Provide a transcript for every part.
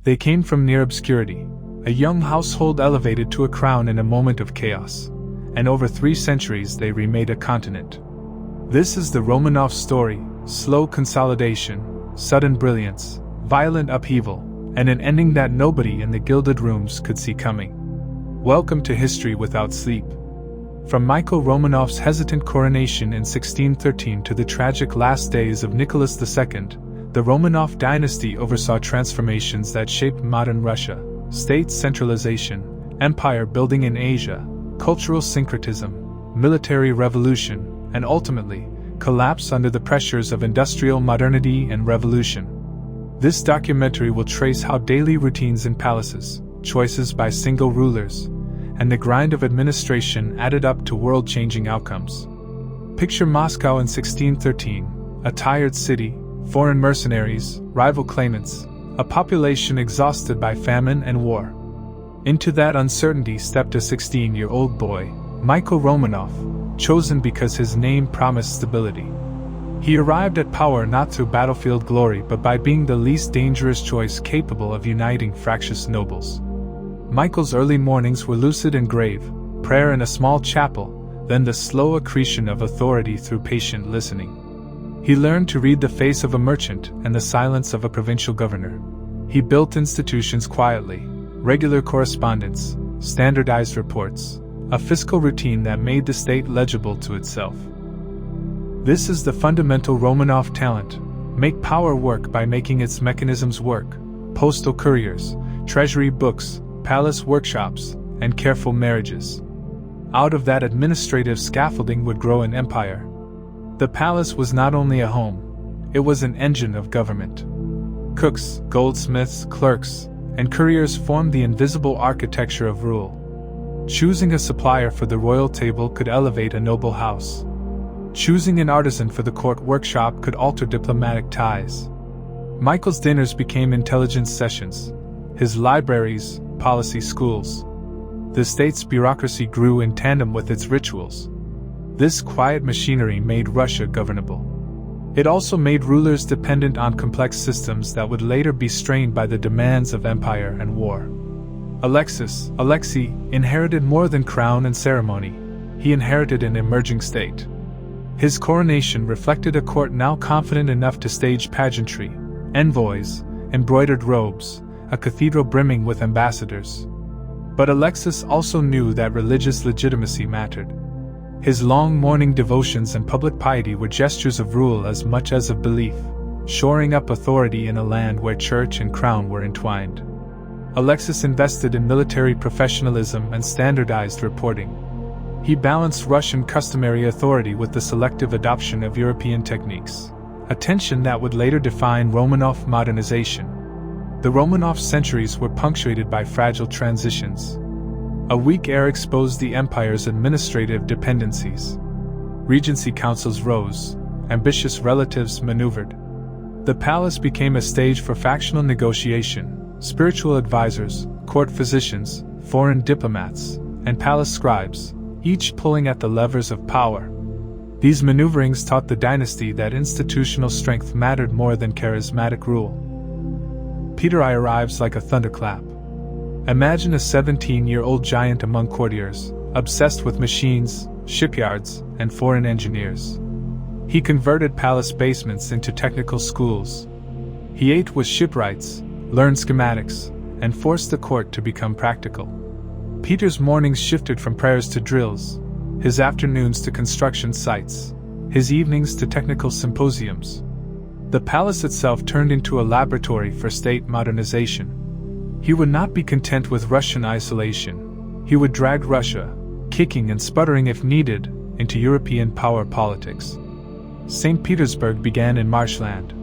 They came from near obscurity, a young household elevated to a crown in a moment of chaos, and over 3 centuries they remade a continent. This is the Romanov story: slow consolidation, sudden brilliance, violent upheaval, and an ending that nobody in the gilded rooms could see coming. Welcome to History Without Sleep. From Michael Romanov's hesitant coronation in 1613 to the tragic last days of Nicholas II, the Romanov Dynasty oversaw transformations that shaped modern Russia: state centralization, empire building in Asia, cultural syncretism, military revolution, and ultimately, collapse under the pressures of industrial modernity and revolution. This documentary will trace how daily routines in palaces, choices by single rulers, and the grind of administration added up to world-changing outcomes. Picture Moscow in 1613, a tired city, foreign mercenaries, rival claimants, a population exhausted by famine and war. Into that uncertainty stepped a 16-year-old boy, Michael Romanov, chosen because his name promised stability. He arrived at power not through battlefield glory but by being the least dangerous choice capable of uniting fractious nobles. Michael's early mornings were lucid and grave, prayer in a small chapel, then the slow accretion of authority through patient listening. He learned to read the face of a merchant and the silence of a provincial governor. He built institutions quietly: regular correspondence, standardized reports, a fiscal routine that made the state legible to itself. This is the fundamental Romanov talent: make power work by making its mechanisms work: postal couriers, treasury books, palace workshops, and careful marriages. Out of that administrative scaffolding would grow an empire. The palace was not only a home, it was an engine of government. Cooks, goldsmiths, clerks, and couriers formed the invisible architecture of rule. Choosing a supplier for the royal table could elevate a noble house. Choosing an artisan for the court workshop could alter diplomatic ties. Michael's dinners became intelligence sessions, his libraries, policy schools. The state's bureaucracy grew in tandem with its rituals. This quiet machinery made Russia governable. It also made rulers dependent on complex systems that would later be strained by the demands of empire and war. Alexei, inherited more than crown and ceremony. He inherited an emerging state. His coronation reflected a court now confident enough to stage pageantry, envoys, embroidered robes, a cathedral brimming with ambassadors. But Alexis also knew that religious legitimacy mattered. His long morning devotions and public piety were gestures of rule as much as of belief, shoring up authority in a land where church and crown were entwined. Alexis invested in military professionalism and standardized reporting. He balanced Russian customary authority with the selective adoption of European techniques, a tension that would later define Romanov modernization. The Romanov centuries were punctuated by fragile transitions. A weak heir exposed the empire's administrative dependencies. Regency councils rose, ambitious relatives maneuvered. The palace became a stage for factional negotiation: spiritual advisors, court physicians, foreign diplomats, and palace scribes, each pulling at the levers of power. These maneuverings taught the dynasty that institutional strength mattered more than charismatic rule. Peter I arrives like a thunderclap. Imagine a 17-year-old giant among courtiers, obsessed with machines, shipyards, and foreign engineers. He converted palace basements into technical schools. He ate with shipwrights, learned schematics, and forced the court to become practical. Peter's mornings shifted from prayers to drills, his afternoons to construction sites, his evenings to technical symposiums. The palace itself turned into a laboratory for state modernization. He would not be content with Russian isolation. He would drag Russia, kicking and sputtering if needed, into European power politics. St. Petersburg began in marshland.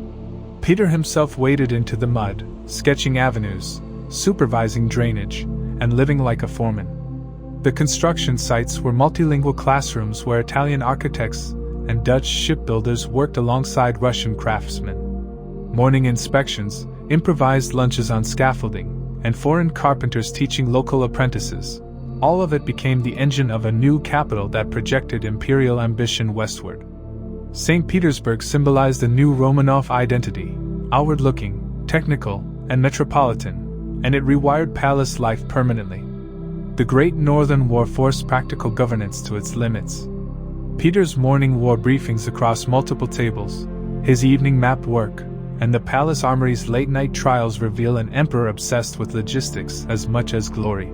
Peter himself waded into the mud, sketching avenues, supervising drainage, and living like a foreman. The construction sites were multilingual classrooms where Italian architects and Dutch shipbuilders worked alongside Russian craftsmen. Morning inspections, improvised lunches on scaffolding, and foreign carpenters teaching local apprentices. All of it became the engine of a new capital that projected imperial ambition westward. St. Petersburg symbolized a new Romanov identity, outward-looking, technical, and metropolitan, and it rewired palace life permanently. The Great Northern War forced practical governance to its limits. Peter's morning war briefings across multiple tables, his evening map work, and the palace armory's late-night trials reveal an emperor obsessed with logistics as much as glory.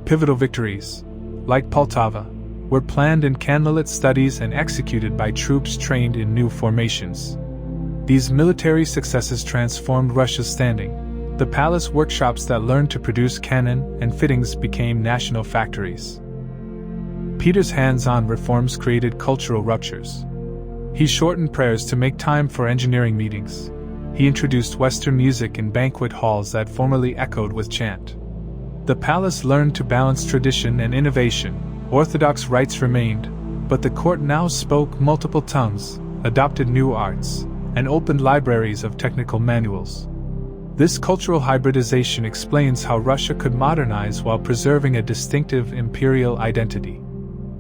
Pivotal victories, like Poltava, were planned in candlelit studies and executed by troops trained in new formations. These military successes transformed Russia's standing. The palace workshops that learned to produce cannon and fittings became national factories. Peter's hands-on reforms created cultural ruptures. He shortened prayers to make time for engineering meetings. He introduced Western music in banquet halls that formerly echoed with chant. The palace learned to balance tradition and innovation. Orthodox rites remained, but the court now spoke multiple tongues, adopted new arts, and opened libraries of technical manuals. This cultural hybridization explains how Russia could modernize while preserving a distinctive imperial identity.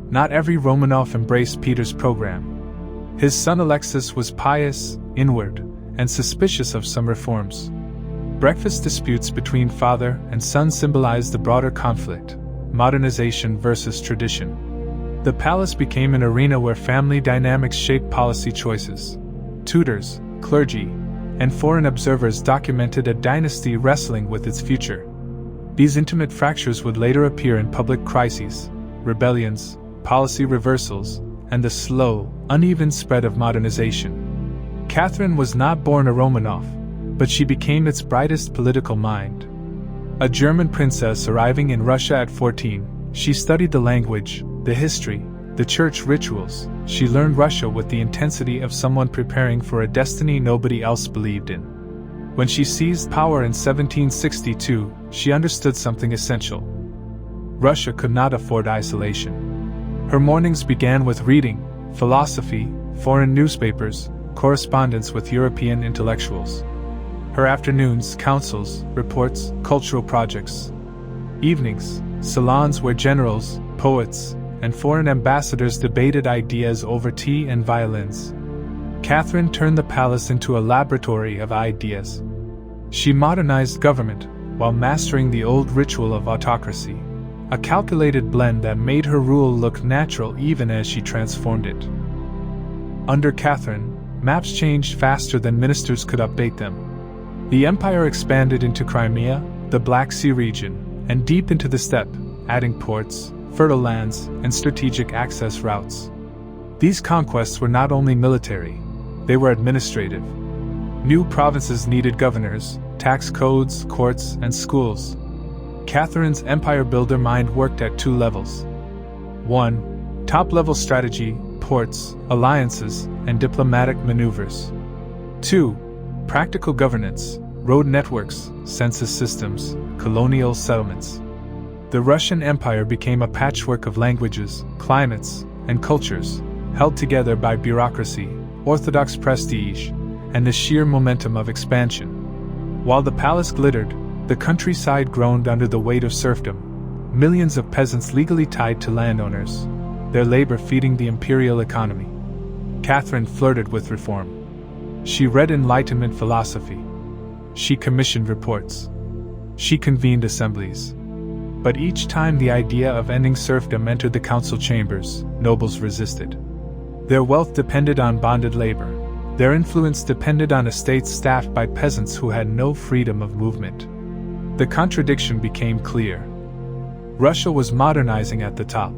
Not every Romanov embraced Peter's program. His son Alexis was pious, inward, and suspicious of some reforms. Breakfast disputes between father and son symbolized the broader conflict: modernization versus tradition. The palace became an arena where family dynamics shaped policy choices. Tutors, clergy, and foreign observers documented a dynasty wrestling with its future. These intimate fractures would later appear in public crises, rebellions, policy reversals, and the slow, uneven spread of modernization. Catherine was not born a Romanov, but she became its brightest political mind. A German princess arriving in Russia at 14, she studied the language, the history, the church rituals. She learned Russia with the intensity of someone preparing for a destiny nobody else believed in. When she seized power in 1762, she understood something essential. Russia could not afford isolation. Her mornings began with reading, philosophy, foreign newspapers, correspondence with European intellectuals. Her afternoons, councils, reports, cultural projects. Evenings, salons where generals, poets, and foreign ambassadors debated ideas over tea and violins. Catherine turned the palace into a laboratory of ideas. She modernized government while mastering the old ritual of autocracy, a calculated blend that made her rule look natural even as she transformed it. Under Catherine, maps changed faster than ministers could update them. The empire expanded into Crimea, the Black Sea region, and deep into the steppe, adding ports, fertile lands, and strategic access routes. These conquests were not only military, they were administrative. New provinces needed governors, tax codes, courts, and schools. Catherine's empire builder mind worked at two levels. 1. Top-level strategy, ports, alliances, and diplomatic maneuvers. 2. Practical governance, road networks, census systems, colonial settlements. The Russian Empire became a patchwork of languages, climates, and cultures, held together by bureaucracy, orthodox prestige, and the sheer momentum of expansion. While the palace glittered, the countryside groaned under the weight of serfdom. Millions of peasants legally tied to landowners, their labor feeding the imperial economy. Catherine flirted with reform. She read Enlightenment philosophy. She commissioned reports. She convened assemblies. But each time the idea of ending serfdom entered the council chambers, nobles resisted. Their wealth depended on bonded labor. Their influence depended on estates staffed by peasants who had no freedom of movement. The contradiction became clear. Russia was modernizing at the top,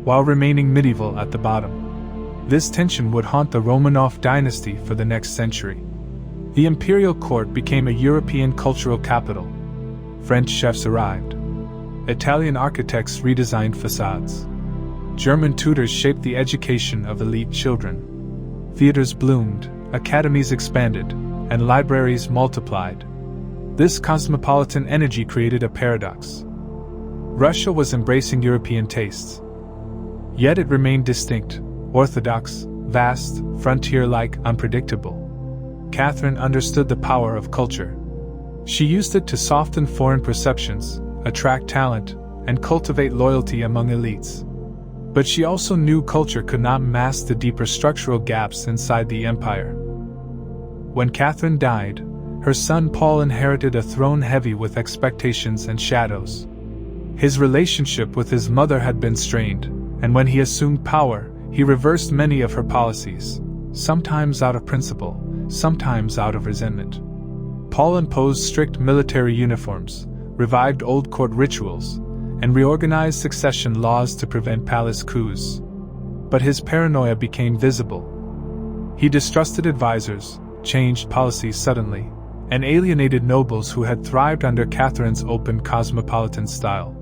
while remaining medieval at the bottom. This tension would haunt the Romanov Dynasty for the next century. The imperial court became a European cultural capital. French chefs arrived. Italian architects redesigned facades. German tutors shaped the education of elite children. Theaters bloomed, academies expanded, and libraries multiplied. This cosmopolitan energy created a paradox. Russia was embracing European tastes. Yet it remained distinct, orthodox, vast, frontier-like, unpredictable. Catherine understood the power of culture. She used it to soften foreign perceptions, attract talent, and cultivate loyalty among elites. But she also knew culture could not mask the deeper structural gaps inside the empire. When Catherine died, Her son Paul inherited a throne heavy with expectations and shadows. His relationship with his mother had been strained, and when he assumed power, he reversed many of her policies, sometimes out of principle, sometimes out of resentment. Paul imposed strict military uniforms, revived old court rituals, and reorganized succession laws to prevent palace coups. But his paranoia became visible. He distrusted advisors, changed policies suddenly, and alienated nobles who had thrived under Catherine's open cosmopolitan style.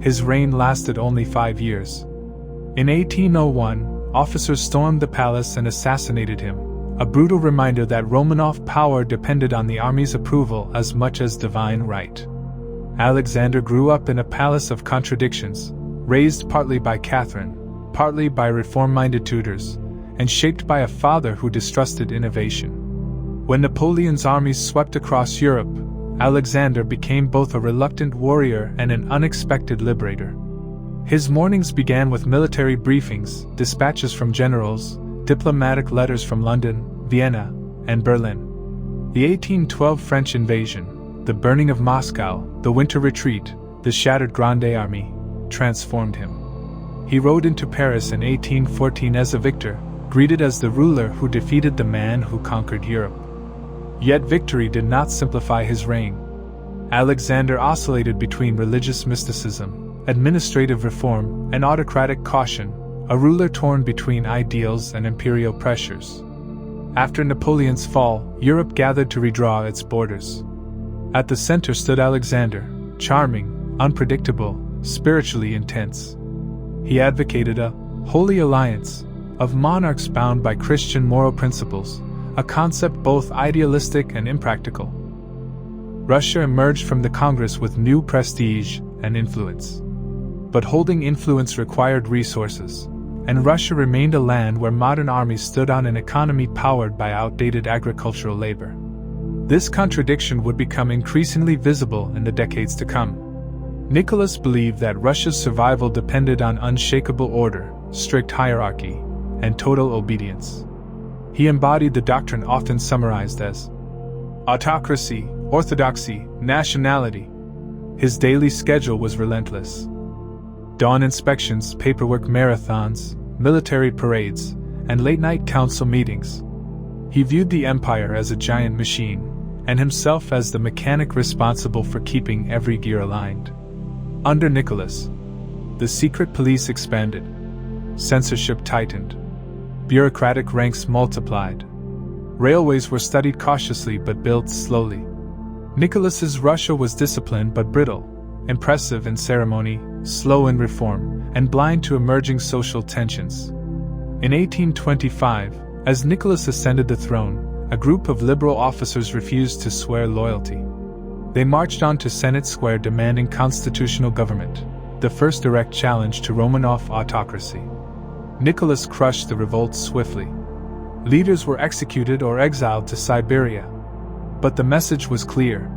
His reign lasted only 5 years. In 1801, officers stormed the palace and assassinated him, a brutal reminder that Romanov power depended on the army's approval as much as divine right. Alexander grew up in a palace of contradictions, raised partly by Catherine, partly by reform-minded tutors, and shaped by a father who distrusted innovation. When Napoleon's armies swept across Europe, Alexander became both a reluctant warrior and an unexpected liberator. His mornings began with military briefings, dispatches from generals, diplomatic letters from London, Vienna, and Berlin. The 1812 French invasion, the burning of Moscow, the winter retreat, the shattered Grande Army, transformed him. He rode into Paris in 1814 as a victor, greeted as the ruler who defeated the man who conquered Europe. Yet victory did not simplify his reign. Alexander oscillated between religious mysticism, administrative reform, and autocratic caution, a ruler torn between ideals and imperial pressures. After Napoleon's fall, Europe gathered to redraw its borders. At the center stood Alexander, charming, unpredictable, spiritually intense. He advocated a holy alliance of monarchs bound by Christian moral principles, a concept both idealistic and impractical. Russia emerged from the Congress with new prestige and influence. But holding influence required resources, and Russia remained a land where modern armies stood on an economy powered by outdated agricultural labor. This contradiction would become increasingly visible in the decades to come. Nicholas believed that Russia's survival depended on unshakable order, strict hierarchy, and total obedience. He embodied the doctrine often summarized as autocracy, orthodoxy, nationality. His daily schedule was relentless. Dawn inspections, paperwork marathons, military parades, and late-night council meetings. He viewed the empire as a giant machine, and himself as the mechanic responsible for keeping every gear aligned. Under Nicholas, the secret police expanded. Censorship tightened. Bureaucratic ranks multiplied. Railways were studied cautiously but built slowly. Nicholas's Russia was disciplined but brittle, impressive in ceremony, slow in reform, and blind to emerging social tensions. In 1825, as Nicholas ascended the throne, a group of liberal officers refused to swear loyalty. They marched on to Senate Square demanding constitutional government, the first direct challenge to Romanov autocracy. Nicholas crushed the revolt swiftly. Leaders were executed or exiled to Siberia. But the message was clear.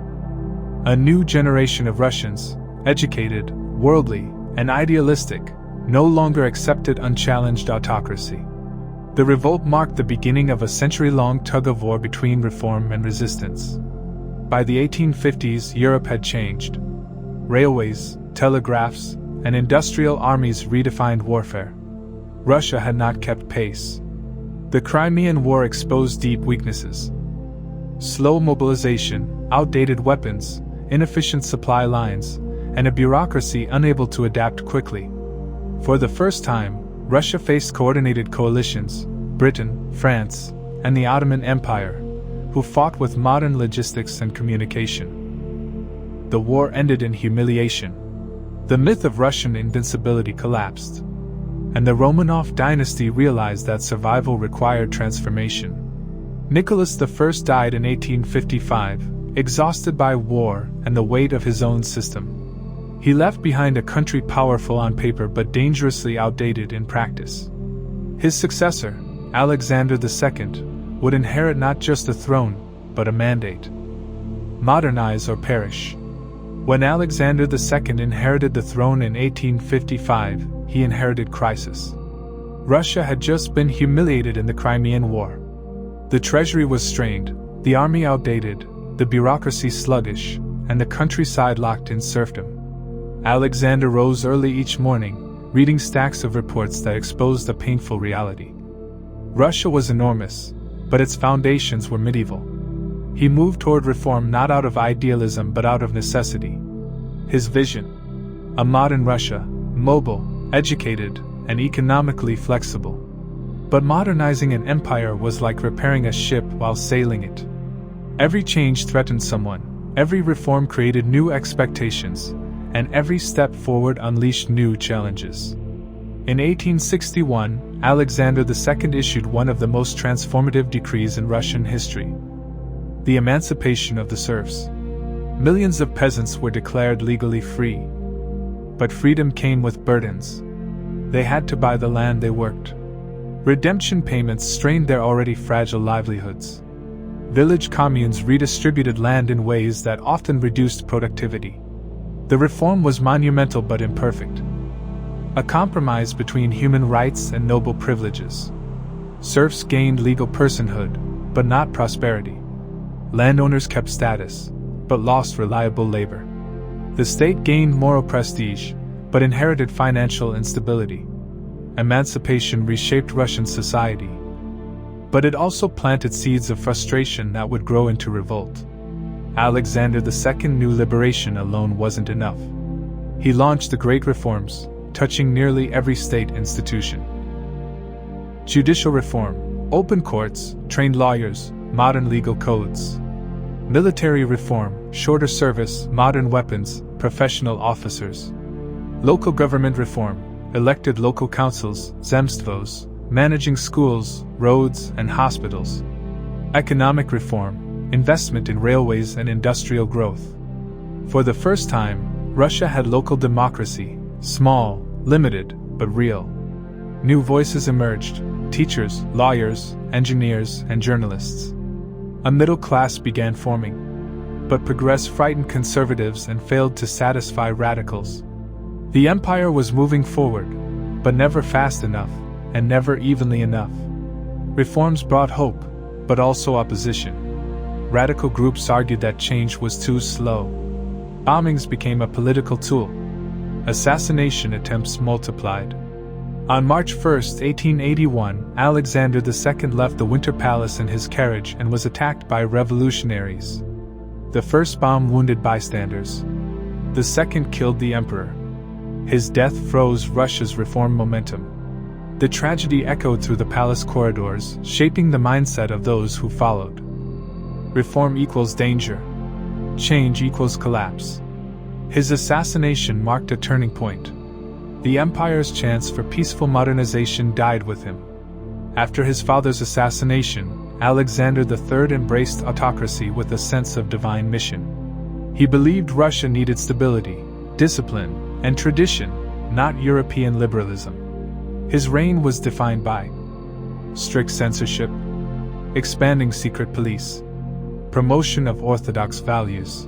A new generation of Russians, educated, worldly, and idealistic, no longer accepted unchallenged autocracy. The revolt marked the beginning of a century-long tug-of-war between reform and resistance. By the 1850s, Europe had changed. Railways, telegraphs, and industrial armies redefined warfare. Russia had not kept pace. The Crimean War exposed deep weaknesses. Slow mobilization, outdated weapons, inefficient supply lines, and a bureaucracy unable to adapt quickly. For the first time, Russia faced coordinated coalitions, Britain, France, and the Ottoman Empire, who fought with modern logistics and communication. The war ended in humiliation. The myth of Russian invincibility collapsed, and the Romanov Dynasty realized that survival required transformation. Nicholas I died in 1855, exhausted by war and the weight of his own system. He left behind a country powerful on paper but dangerously outdated in practice. His successor, Alexander II, would inherit not just a throne, but a mandate. Modernize or perish. When Alexander II inherited the throne in 1855, he inherited crisis. Russia had just been humiliated in the Crimean War. The treasury was strained, the army outdated, the bureaucracy sluggish, and the countryside locked in serfdom. Alexander rose early each morning, reading stacks of reports that exposed a painful reality. Russia was enormous, but its foundations were medieval. He moved toward reform not out of idealism but out of necessity. His vision: a modern Russia, mobile, educated, and economically flexible. But modernizing an empire was like repairing a ship while sailing it. Every change threatened someone, every reform created new expectations, and every step forward unleashed new challenges. In 1861, Alexander II issued one of the most transformative decrees in Russian history: the emancipation of the serfs. Millions of peasants were declared legally free. But freedom came with burdens. They had to buy the land they worked. Redemption payments strained their already fragile livelihoods. Village communes redistributed land in ways that often reduced productivity. The reform was monumental but imperfect. A compromise between human rights and noble privileges. Serfs gained legal personhood, but not prosperity. Landowners kept status, but lost reliable labor. The state gained moral prestige, but inherited financial instability. Emancipation reshaped Russian society, but it also planted seeds of frustration that would grow into revolt. Alexander II knew liberation alone wasn't enough. He launched the Great Reforms, touching nearly every state institution. Judicial reform: open courts, trained lawyers, modern legal codes. Military reform: shorter service, modern weapons, professional officers. Local government reform: elected local councils, zemstvos, managing schools, roads, and hospitals. Economic reform: investment in railways and industrial growth. For the first time, Russia had local democracy, small, limited, but real. New voices emerged: teachers, lawyers, engineers, and journalists. A middle class began forming. But progress frightened conservatives and failed to satisfy radicals. The empire was moving forward, but never fast enough, and never evenly enough. Reforms brought hope, but also opposition. Radical groups argued that change was too slow. Bombings became a political tool. Assassination attempts multiplied. On March 1, 1881, Alexander II left the Winter Palace in his carriage and was attacked by revolutionaries. The first bomb wounded bystanders. The second killed the emperor. His death froze Russia's reform momentum. The tragedy echoed through the palace corridors, shaping the mindset of those who followed. Reform equals danger. Change equals collapse. His assassination marked a turning point. The empire's chance for peaceful modernization died with him. After his father's assassination, Alexander III embraced autocracy with a sense of divine mission. He believed Russia needed stability, discipline, and tradition, not European liberalism. His reign was defined by strict censorship, expanding secret police, promotion of orthodox values,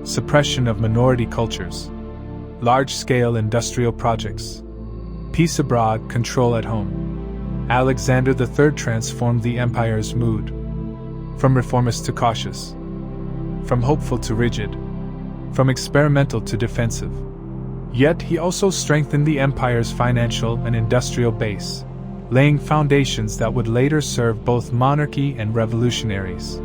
suppression of minority cultures, large-scale industrial projects, peace abroad, control at home. Alexander III transformed the empire's mood. From reformist to cautious, from hopeful to rigid, from experimental to defensive. Yet he also strengthened the empire's financial and industrial base, laying foundations that would later serve both monarchy and revolutionaries.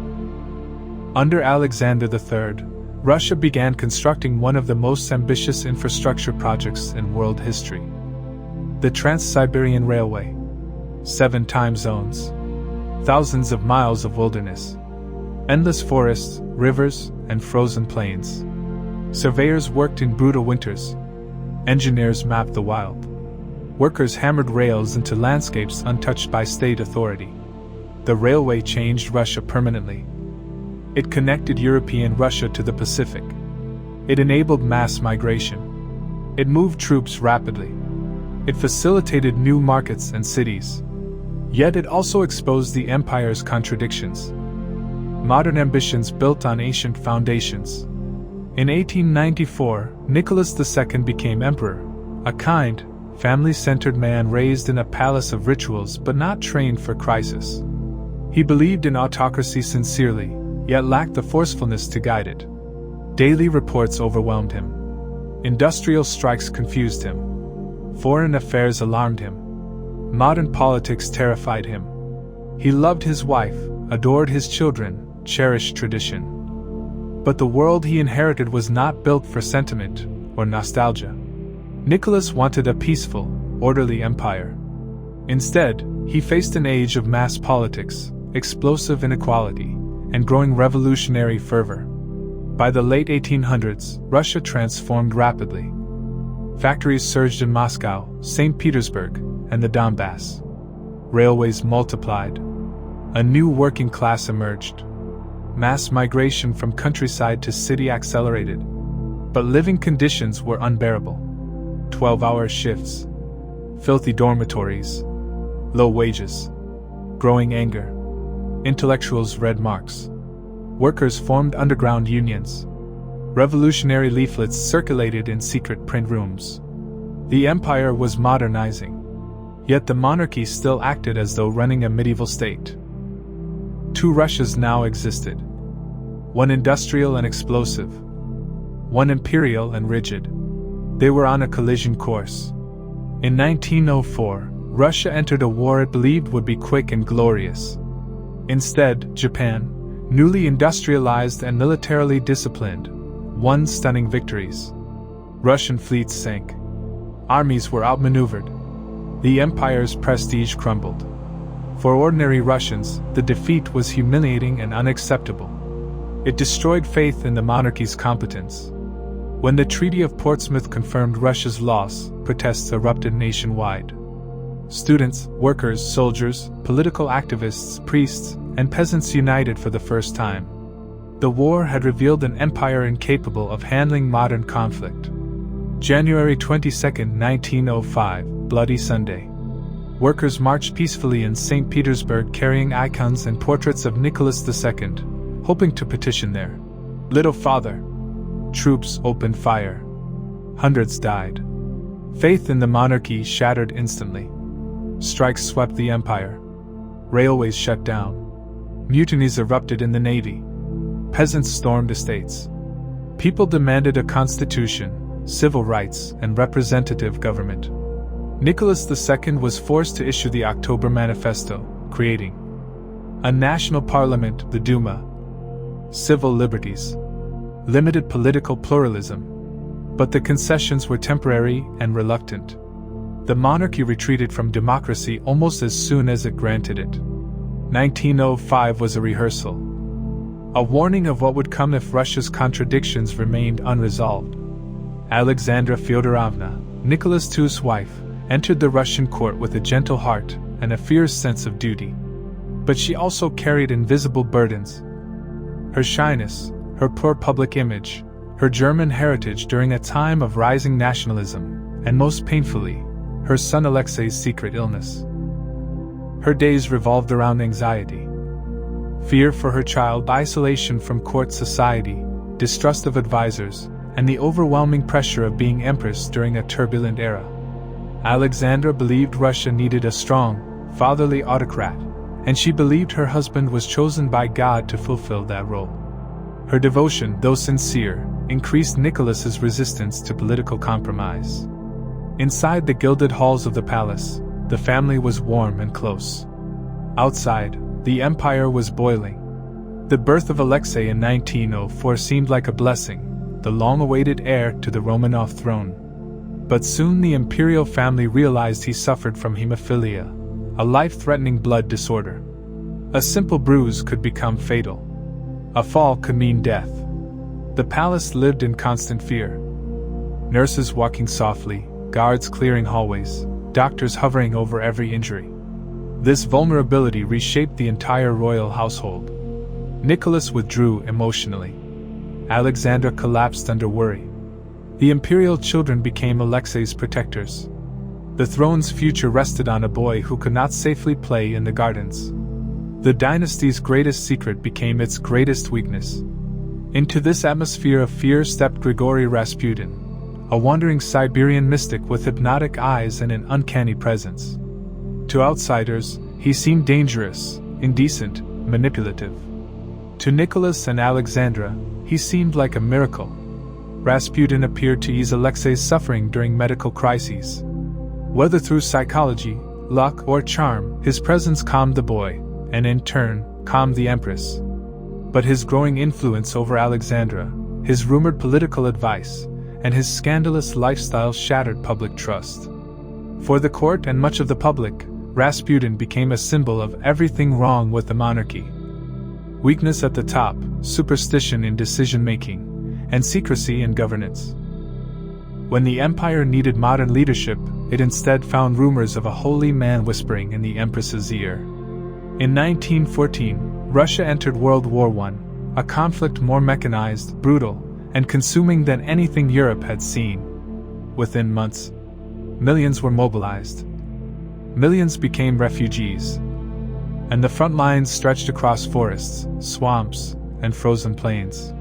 Under Alexander III, Russia began constructing one of the most ambitious infrastructure projects in world history. The Trans-Siberian Railway. 7 time zones. Thousands of miles of wilderness. Endless forests, rivers, and frozen plains. Surveyors worked in brutal winters. Engineers mapped the wild. Workers hammered rails into landscapes untouched by state authority. The railway changed Russia permanently. It connected European Russia to the Pacific. It enabled mass migration. It moved troops rapidly. It facilitated new markets and cities. Yet it also exposed the empire's contradictions. Modern ambitions built on ancient foundations. In 1894, Nicholas II became emperor, a kind, family-centered man raised in a palace of rituals but not trained for crisis. He believed in autocracy sincerely, yet lacked the forcefulness to guide it. Daily reports overwhelmed him. Industrial strikes confused him. Foreign affairs alarmed him. Modern politics terrified him. He loved his wife, adored his children, cherished tradition. But the world he inherited was not built for sentiment or nostalgia. Nicholas wanted a peaceful, orderly empire. Instead, he faced an age of mass politics, explosive inequality, and growing revolutionary fervor. By the late 1800s, Russia transformed rapidly. Factories surged in Moscow, St. Petersburg, and the Donbass. Railways multiplied. A new working class emerged. Mass migration from countryside to city accelerated. But living conditions were unbearable. 12-hour shifts, filthy dormitories, low wages, growing anger. Intellectuals read Marx. Workers formed underground unions. Revolutionary leaflets circulated in secret print rooms. The empire was modernizing. Yet the monarchy still acted as though running a medieval state. Two Russias now existed. One industrial and explosive. One imperial and rigid. They were on a collision course. In 1904, Russia entered a war it believed would be quick and glorious. Instead, Japan, newly industrialized and militarily disciplined, won stunning victories. Russian fleets sank. Armies were outmaneuvered. The empire's prestige crumbled. For ordinary Russians, the defeat was humiliating and unacceptable. It destroyed faith in the monarchy's competence. When the Treaty of Portsmouth confirmed Russia's loss, protests erupted nationwide. Students, workers, soldiers, political activists, priests, and peasants united for the first time. The war had revealed an empire incapable of handling modern conflict. January 22, 1905, Bloody Sunday. Workers marched peacefully in St. Petersburg carrying icons and portraits of Nicholas II, hoping to petition their little father. Troops opened fire. Hundreds died. Faith in the monarchy shattered instantly. Strikes swept the empire. Railways shut down. Mutinies erupted in the navy. Peasants stormed estates. People demanded a constitution, civil rights, and representative government. Nicholas II was forced to issue the October Manifesto, creating a national parliament, the Duma, civil liberties, limited political pluralism. But the concessions were temporary and reluctant. The monarchy retreated from democracy almost as soon as it granted it. 1905 was a rehearsal. A warning of what would come if Russia's contradictions remained unresolved. Alexandra Fyodorovna, Nicholas II's wife, entered the Russian court with a gentle heart and a fierce sense of duty. But she also carried invisible burdens. Her shyness, her poor public image, her German heritage during a time of rising nationalism, and most painfully, her son Alexei's secret illness. Her days revolved around anxiety. Fear for her child, isolation from court society, distrust of advisors, and the overwhelming pressure of being empress during a turbulent era. Alexandra believed Russia needed a strong, fatherly autocrat, and she believed her husband was chosen by God to fulfill that role. Her devotion, though sincere, increased Nicholas's resistance to political compromise. Inside the gilded halls of the palace, the family was warm and close. Outside, the empire was boiling. The birth of Alexei in 1904 seemed like a blessing, the long-awaited heir to the Romanov throne. But soon the imperial family realized he suffered from hemophilia, a life-threatening blood disorder. A simple bruise could become fatal. A fall could mean death. The palace lived in constant fear. Nurses walking softly, guards clearing hallways, doctors hovering over every injury. This vulnerability reshaped the entire royal household. Nicholas withdrew emotionally. Alexandra collapsed under worry. The imperial children became Alexei's protectors. The throne's future rested on a boy who could not safely play in the gardens. The dynasty's greatest secret became its greatest weakness. Into this atmosphere of fear stepped Grigory Rasputin, a wandering Siberian mystic with hypnotic eyes and an uncanny presence. To outsiders, he seemed dangerous, indecent, manipulative. To Nicholas and Alexandra, he seemed like a miracle. Rasputin appeared to ease Alexei's suffering during medical crises. Whether through psychology, luck, or charm, his presence calmed the boy, and in turn, calmed the Empress. But his growing influence over Alexandra, his rumored political advice, and his scandalous lifestyle shattered public trust. For the court and much of the public, Rasputin became a symbol of everything wrong with the monarchy. Weakness at the top, superstition in decision-making, and secrecy in governance. When the empire needed modern leadership, it instead found rumors of a holy man whispering in the Empress's ear. In 1914, Russia entered World War I, a conflict more mechanized, brutal, and consuming than anything Europe had seen. Within months, millions were mobilized. Millions became refugees. And the front lines stretched across forests, swamps, and frozen plains.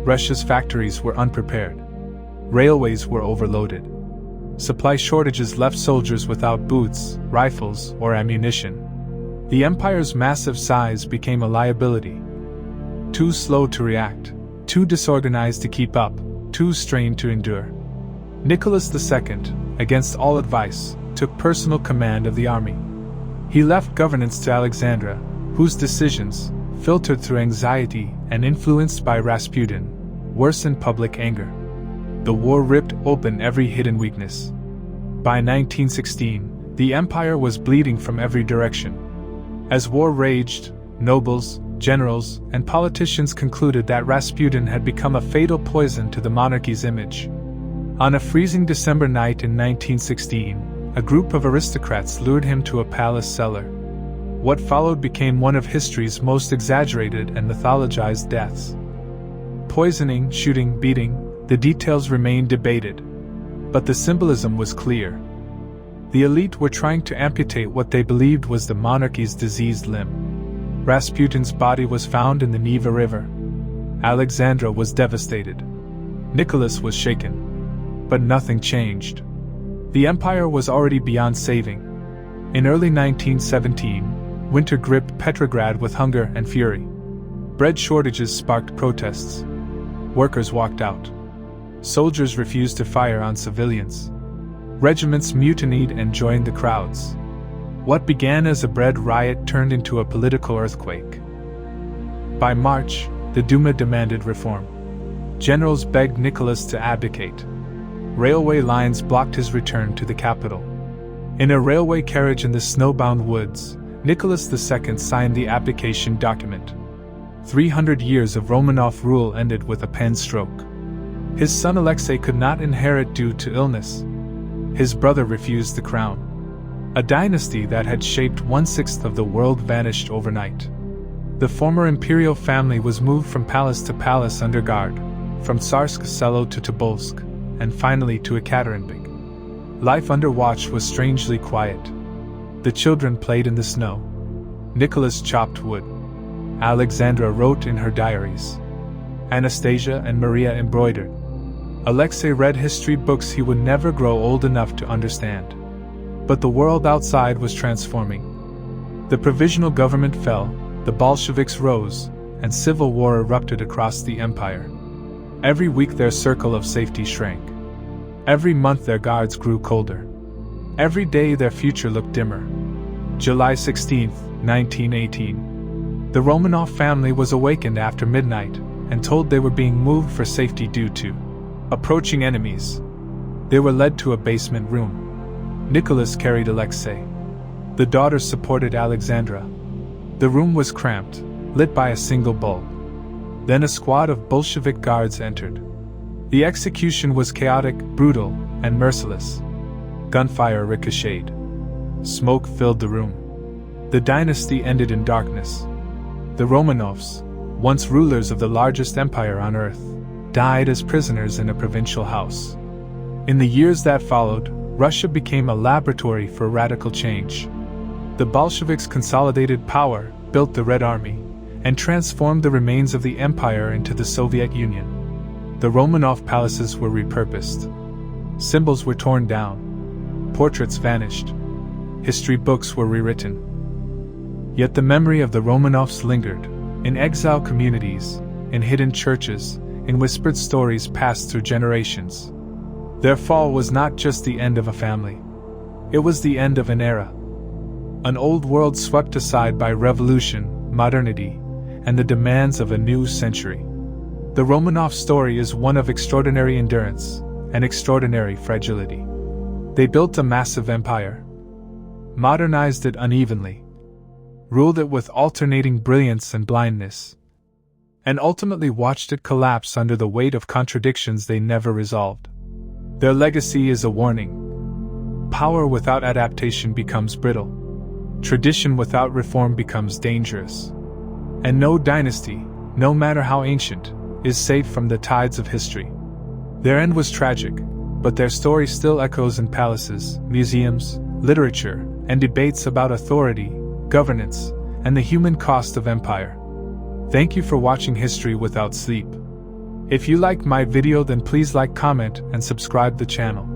Russia's factories were unprepared. Railways were overloaded. Supply shortages left soldiers without boots, rifles, or ammunition. The empire's massive size became a liability. Too slow to react, too disorganized to keep up, too strained to endure. Nicholas II, against all advice, took personal command of the army. He left governance to Alexandra, whose decisions, filtered through anxiety and influenced by Rasputin, worsened public anger. The war ripped open every hidden weakness. By 1916, the empire was bleeding from every direction. As war raged, nobles, generals, and politicians concluded that Rasputin had become a fatal poison to the monarchy's image. On a freezing December night in 1916, a group of aristocrats lured him to a palace cellar. What followed became one of history's most exaggerated and mythologized deaths. Poisoning, shooting, beating, the details remained debated. But the symbolism was clear. The elite were trying to amputate what they believed was the monarchy's diseased limb. Rasputin's body was found in the Neva River. Alexandra was devastated. Nicholas was shaken. But nothing changed. The empire was already beyond saving. In early 1917, winter gripped Petrograd with hunger and fury. Bread shortages sparked protests. Workers walked out. Soldiers refused to fire on civilians. Regiments mutinied and joined the crowds. What began as a bread riot turned into a political earthquake. By March, the Duma demanded reform. Generals begged Nicholas to abdicate. Railway lines blocked his return to the capital. In a railway carriage in the snowbound woods, Nicholas II signed the abdication document. 300 years of Romanov rule ended with a pen stroke. His son Alexei could not inherit due to illness. His brother refused the crown. A dynasty that had shaped 1/6 of the world vanished overnight. The former Imperial family was moved from palace to palace under guard, from Tsarsk Selo to Tobolsk, and finally to Ekaterinburg. Life under watch was strangely quiet. The children played in the snow. Nicholas chopped wood. Alexandra wrote in her diaries. Anastasia and Maria embroidered. Alexei read history books he would never grow old enough to understand. But the world outside was transforming. The provisional government fell, the Bolsheviks rose, and civil war erupted across the empire. Every week their circle of safety shrank. Every month their guards grew colder. Every day their future looked dimmer. July 16, 1918. The Romanov family was awakened after midnight and told they were being moved for safety due to approaching enemies. They were led to a basement room. Nicholas carried Alexei. The daughters supported Alexandra. The room was cramped, lit by a single bulb. Then a squad of Bolshevik guards entered. The execution was chaotic, brutal, and merciless. Gunfire ricocheted. Smoke filled the room. The dynasty ended in darkness. The Romanovs, once rulers of the largest empire on earth, died as prisoners in a provincial house. In the years that followed, Russia became a laboratory for radical change. The Bolsheviks consolidated power, built the Red Army, and transformed the remains of the empire into the Soviet Union. The Romanov palaces were repurposed. Symbols were torn down. Portraits vanished. History books were rewritten. Yet the memory of the Romanovs lingered, In exile communities, in hidden churches, in whispered stories passed through generations. Their fall was not just the end of a family. It was the end of an era. An old world swept aside by revolution, modernity, and the demands of a new century. The Romanov story is one of extraordinary endurance and extraordinary fragility. They built a massive empire, modernized it unevenly, ruled it with alternating brilliance and blindness, and ultimately watched it collapse under the weight of contradictions they never resolved. Their legacy is a warning. Power without adaptation becomes brittle. Tradition without reform becomes dangerous. And no dynasty, no matter how ancient, is safe from the tides of history. Their end was tragic, but their story still echoes in palaces, museums, literature, and debates about authority, governance, and the human cost of empire. Thank you for watching History Without Sleep. If you liked my video, then please like, comment, and subscribe the channel.